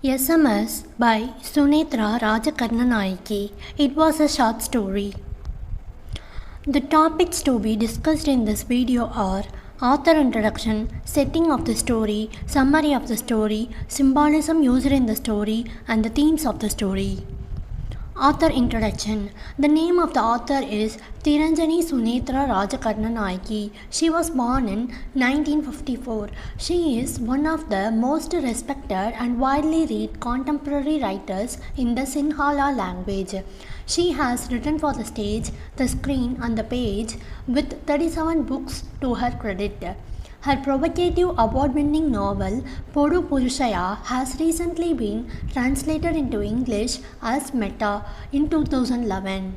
SMS by Sunethra Rajakarunanayake. It was a short story. The topics to be discussed in this video are author introduction, setting of the story, summary of the story, symbolism used in the story, and the themes of the story. Author introduction. The name of the author is Thiranjani Sunethra Rajakarunanayake. She was born in 1954. She is one of the most respected and widely read contemporary writers in the Sinhala language. She has written for the stage, the screen, and the page with 37 books to her credit. Her provocative award-winning novel Podu Purushaya has recently been translated into English as Meta in 2011.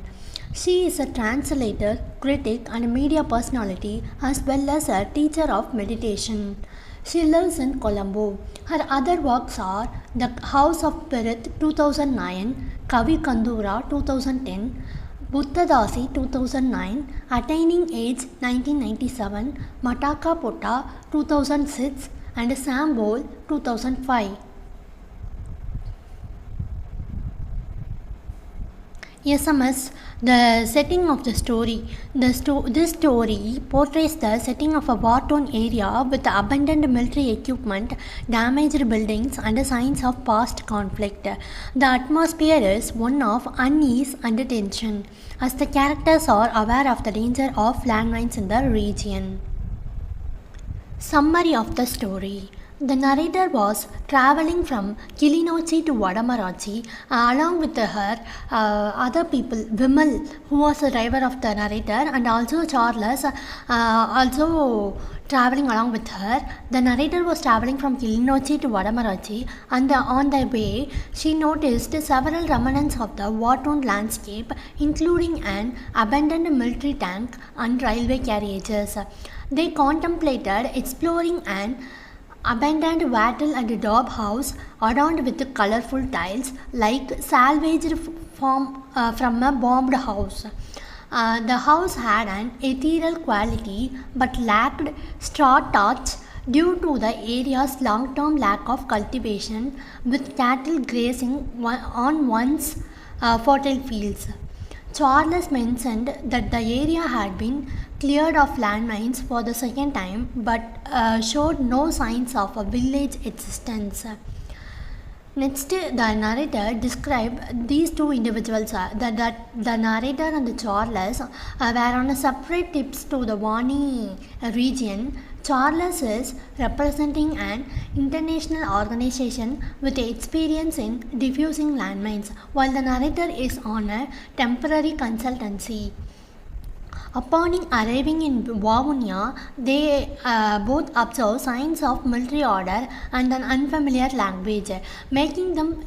She is a translator, critic, and media personality as well as a teacher of meditation. She lives in Colombo. Her other works are The House of Pirith 2009, Kavi Kandura 2010, Buddhadasi 2009, Attaining Age 1997, Mataka Pota 2006, and Sambol 2005. SMS. The setting of the story. This story portrays the setting of a war-torn area with abandoned military equipment, damaged buildings, and signs of past conflict. The atmosphere is one of unease and tension, as the characters are aware of the danger of landmines in the region. Summary of the story. The narrator was traveling from Kilinochchi to Vadamarachi along with her other people, Vimal, who was the driver of the narrator, and also Charles, also traveling along with her. The narrator was traveling from Kilinochchi to Vadamarachi, and on the way, she noticed several remnants of the war-torn landscape, including an abandoned military tank and railway carriages. They contemplated exploring an abandoned wattle and daub house adorned with colorful tiles like salvaged from a bombed house. The house had an ethereal quality but lacked straw touch due to the area's long-term lack of cultivation, with cattle grazing on once fertile fields. Charles mentioned that the area had been cleared of landmines for the second time but showed no signs of a village existence. Next, the narrator described these two individuals. The narrator and the Charles were on a separate trips to the Vani region. Charles is representing an international organization with experience in defusing landmines, while the narrator is on a temporary consultancy. Upon arriving in Vavunia, they both observe signs of military order and an unfamiliar language, making them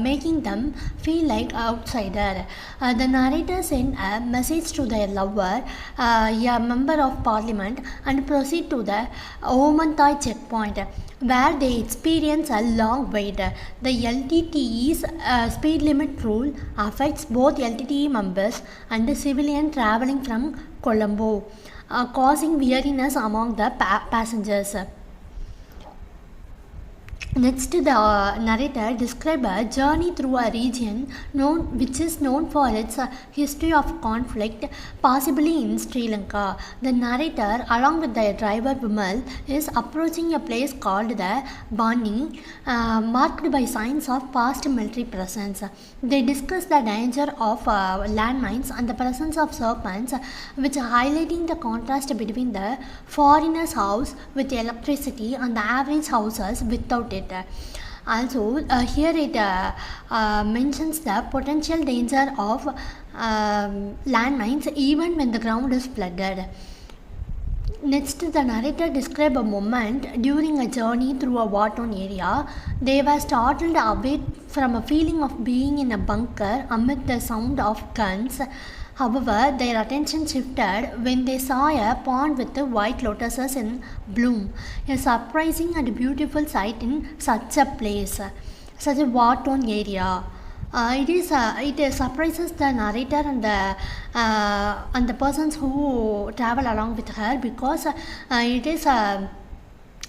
making them feel like outsider. The narrator sent a message to their lover, a member of parliament, and proceed to the Omantai checkpoint, where they experience a long wait. The LTTE's speed limit rule affects both LTTE members and the civilian traveling from Colombo, causing weariness among the passengers. Next, the narrator describes a journey through a region which is known for its history of conflict, possibly in Sri Lanka. The narrator, along with the driver Vimal, is approaching a place called the Bani, marked by signs of past military presence. They discuss the danger of landmines and the presence of serpents, which highlighting the contrast between the foreigner's house with electricity and the average houses without it. Also, here it mentions the potential danger of landmines even when the ground is flooded. Next, the narrator describes a moment during a journey through a war-torn area. They were startled away from a feeling of being in a bunker amid the sound of guns. However, their attention shifted when they saw a pond with white lotuses in bloom, a surprising and beautiful sight in such a place, such a war-torn area. It surprises the narrator and the persons who travel along with her, because it is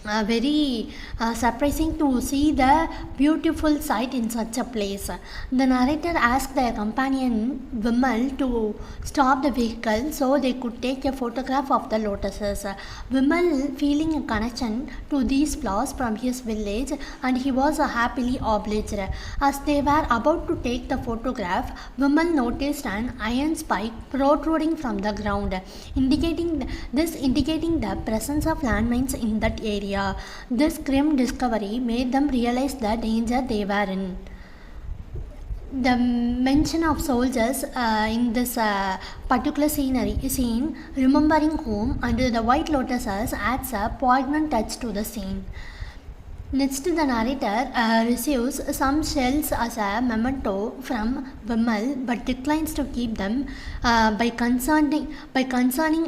very surprising to see the beautiful sight in such a place. The narrator asked their companion Vimal to stop the vehicle so they could take a photograph of the lotuses. Vimal feeling a connection to these flowers from his village, and he was happily obliged. As they were about to take the photograph, Vimal noticed an iron spike protruding from the ground, indicating the presence of landmines in that area. This grim discovery made them realize the danger they were in. The mention of soldiers in this particular scene, remembering home under the white lotuses, adds a poignant touch to the scene. Next, the narrator receives some shells as a memento from Vimal but declines to keep them by concerning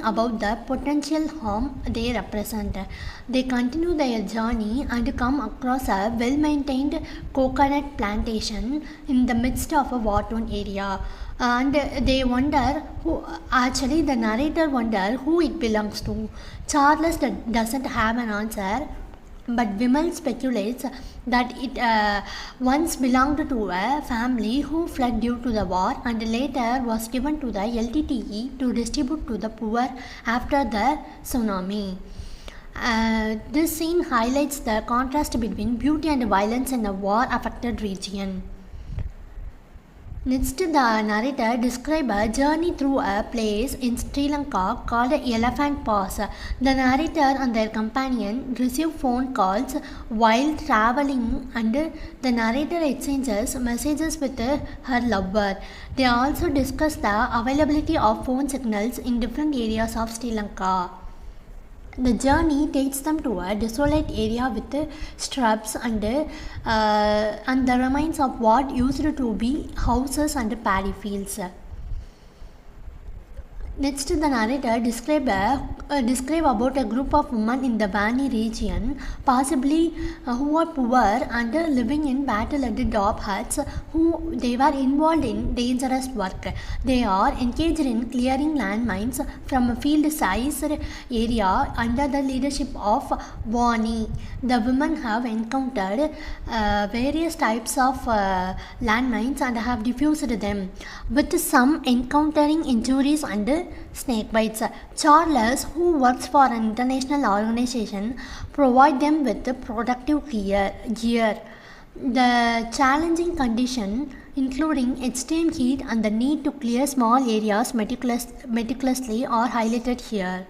about the potential harm they represent. They continue their journey and come across a well-maintained coconut plantation in the midst of a war-torn area. And they wonder the narrator wonders who it belongs to. Charles doesn't have an answer, but Vimal speculates that it once belonged to a family who fled due to the war and later was given to the LTTE to distribute to the poor after the tsunami. This scene highlights the contrast between beauty and violence in a war-affected region. Next, the narrator describes a journey through a place in Sri Lanka called Elephant Pass. The narrator and their companion receive phone calls while traveling, and the narrator exchanges messages with her lover. They also discuss the availability of phone signals in different areas of Sri Lanka. The journey takes them to a desolate area with shrubs and the remains of what used to be houses and paddy fields. Next, the narrator describe about a group of women in the Vani region, possibly who are poor and living in battle and daub huts. They were involved in dangerous work. They are engaged in clearing landmines from a field-sized area under the leadership of Vani. The women have encountered various types of landmines and have defused them, with some encountering injuries and snake bites. Charles, who works for an international organization, provide them with protective gear. The challenging condition, including extreme heat and the need to clear small areas meticulously, are highlighted here.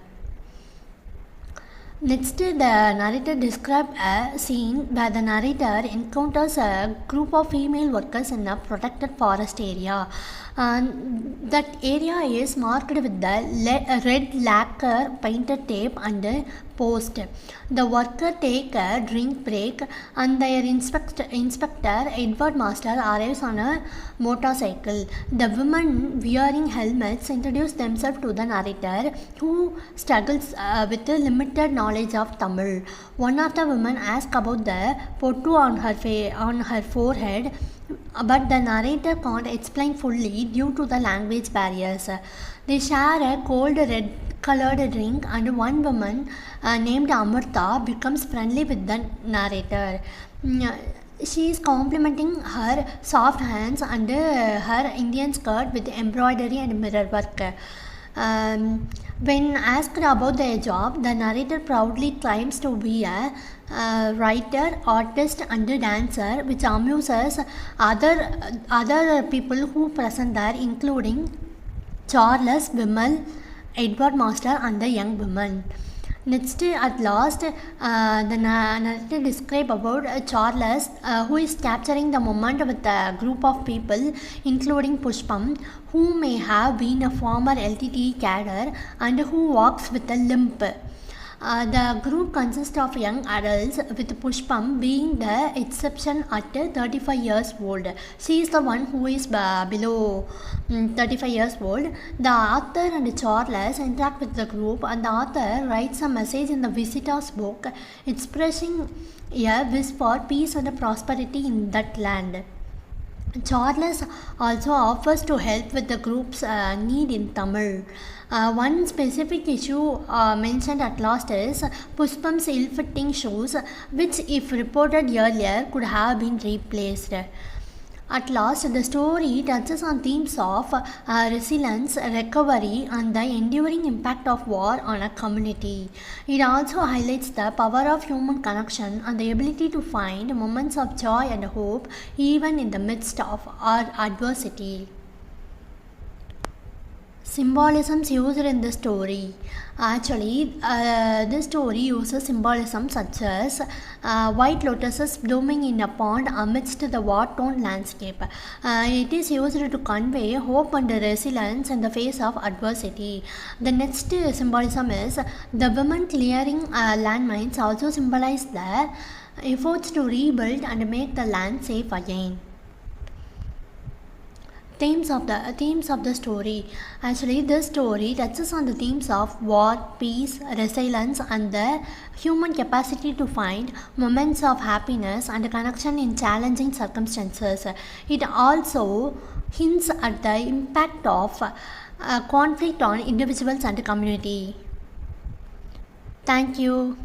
Next, the narrator describes a scene where the narrator encounters a group of female workers in a protected forest area. That area is marked with the red lacquer painted tape and post. The workers take a drink break, and their inspector Edward Master arrives on a motorcycle. The women wearing helmets introduce themselves to the narrator, who struggles with a limited knowledge of Tamil. One of the women asks about the pottu on her forehead, but the narrator can't explain fully due to the language barriers. They share a cold red colored drink, and one woman named Amrita becomes friendly with the narrator. She is complimenting her soft hands and her Indian skirt with embroidery and mirror work. When asked about their job, the narrator proudly claims to be a writer, artist and dancer, which amuses other people who present there, including Charles, Vimal, Edward Master and the young women. Next, at last, the narrator describes about Charles, who is capturing the moment with a group of people, including Pushpam, who may have been a former LTT cadre and who walks with a limp. The group consists of young adults, with Pushpam being the exception at 35 years old. She is the one who is below 35 years old. The author and Charles interact with the group, and the author writes a message in the visitor's book expressing a wish for peace and prosperity in that land. Charles also offers to help with the group's need in Tamil. One specific issue mentioned at last is Puspam's ill-fitting shoes, which, if reported earlier, could have been replaced. At last, the story touches on themes of resilience, recovery, and the enduring impact of war on a community. It also highlights the power of human connection and the ability to find moments of joy and hope even in the midst of our adversity. Symbolisms used in the story. Actually, this story uses symbolism such as white lotuses blooming in a pond amidst the war-torn landscape. It is used to convey hope and resilience in the face of adversity. The next symbolism is the women clearing landmines also symbolize the efforts to rebuild and make the land safe again. Themes of the story. Actually, this story touches on the themes of war, peace, resilience, and the human capacity to find moments of happiness and connection in challenging circumstances. It also hints at the impact of conflict on individuals and community. Thank you.